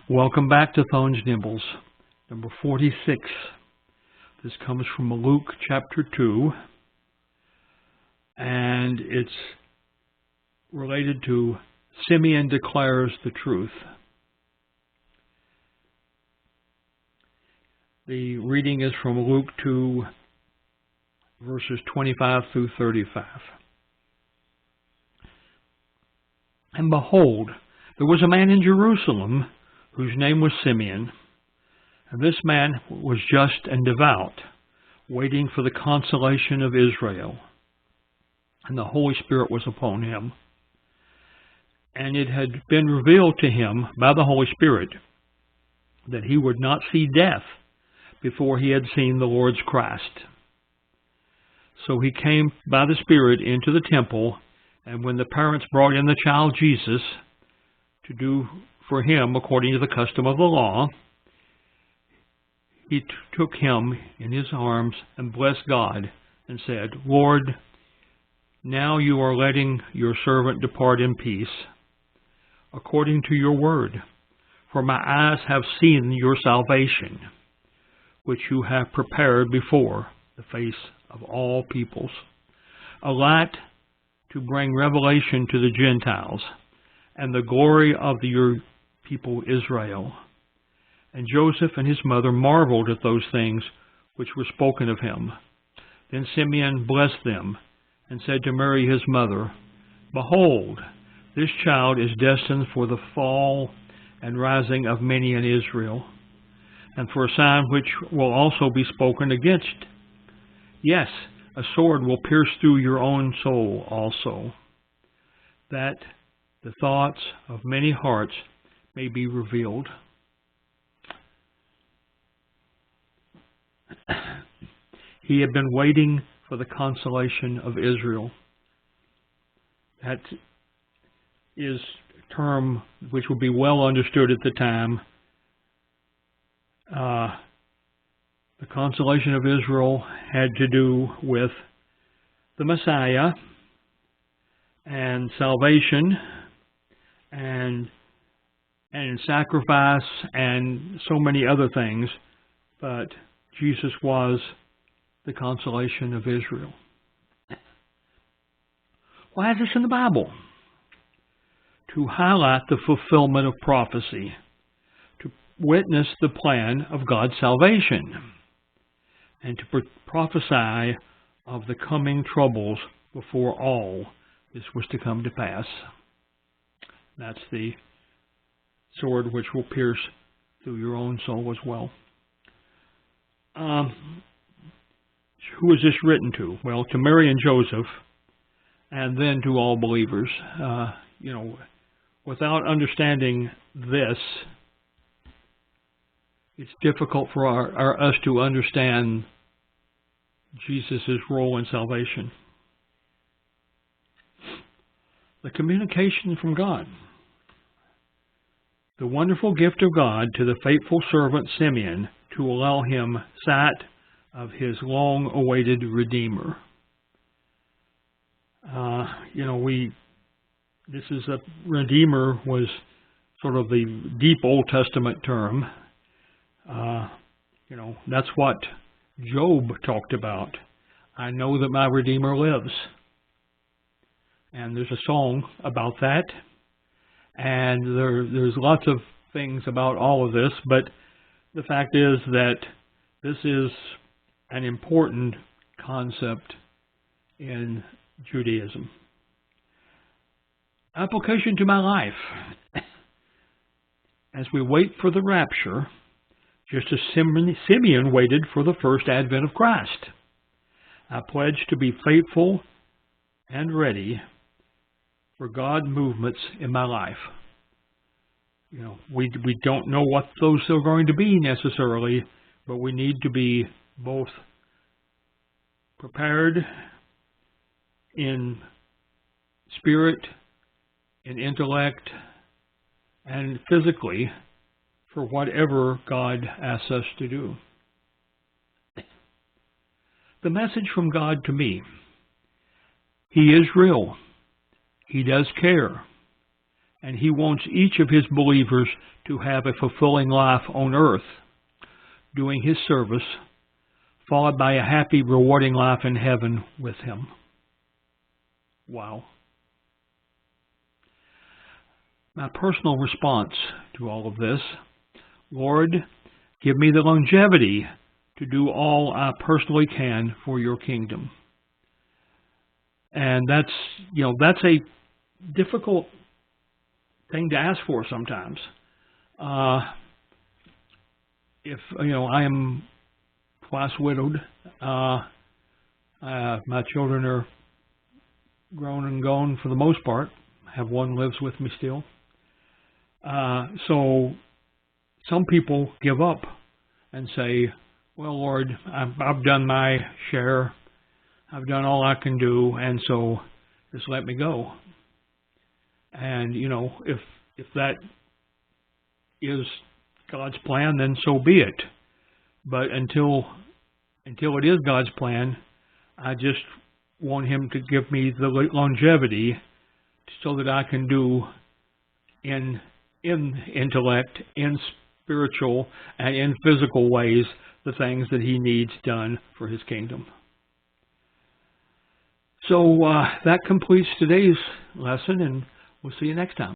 Welcome back to Thone's Nibbles, number 46. This comes from Luke chapter 2, and it's related to Simeon declares the truth. The reading is from Luke 2, verses 25 through 35. And behold, there was a man in Jerusalem whose name was Simeon. And this man was just and devout, waiting for the consolation of Israel. And the Holy Spirit was upon him. And it had been revealed to him by the Holy Spirit that he would not see death before he had seen the Lord's Christ. So he came by the Spirit into the temple, and when the parents brought in the child Jesus to do for him according to the custom of the law, he took him in his arms and blessed God and said, Lord, now you are letting your servant depart in peace, according to your word. For my eyes have seen your salvation, which you have prepared before the face of all peoples, a light to bring revelation to the Gentiles, and the glory of your people Israel. And Joseph and his mother marveled at those things which were spoken of him. Then Simeon blessed them, and said to Mary his mother, Behold, this child is destined for the fall and rising of many in Israel, and for a sign which will also be spoken against. Yes, a sword will pierce through your own soul also, that the thoughts of many hearts may be revealed. He had been waiting for the consolation of Israel. That is a term which would be well understood at the time. The consolation of Israel had to do with the Messiah and salvation and sacrifice and so many other things, but Jesus was the consolation of Israel. Why is this in the Bible? To highlight the fulfillment of prophecy, to witness the plan of God's salvation, and to prophesy of the coming troubles before all this was to come to pass. That's the sword which will pierce through your own soul as well. Who is this written to? Well, to Mary and Joseph, and then to all believers. Without understanding this, it's difficult for us to understand Jesus' role in salvation. The communication from God. The wonderful gift of God to the faithful servant Simeon to allow him sight of his long-awaited Redeemer. This is a Redeemer was sort of the deep Old Testament term. That's what Job talked about. I know that my Redeemer lives. And there's a song about that. And there's lots of things about all of this, but the fact is that this is an important concept in Judaism. Application to my life. As we wait for the rapture, just as Simeon waited for the first advent of Christ, I pledge to be faithful and ready for God movements in my life. We don't know what those are going to be necessarily, but we need to be both prepared in spirit, in intellect, and physically for whatever God asks us to do. The message from God to me. He is real. He does care. and He wants each of His believers to have a fulfilling life on earth, doing His service, followed by a happy, rewarding life in heaven with Him. Wow. My personal response to all of this: Lord, give me the longevity to do all I personally can for your kingdom. And that's a difficult thing to ask for sometimes. If I am twice widowed, my children are grown and gone for the most part. I have one lives with me still. So some people give up and say, well, Lord, I've done my share. I've done all I can do, and so just let me go. And, if that is God's plan, then so be it. But until it is God's plan, I just want Him to give me the longevity so that I can do in intellect, in spiritual, and in physical ways the things that He needs done for His kingdom. So that completes today's lesson, and we'll see you next time.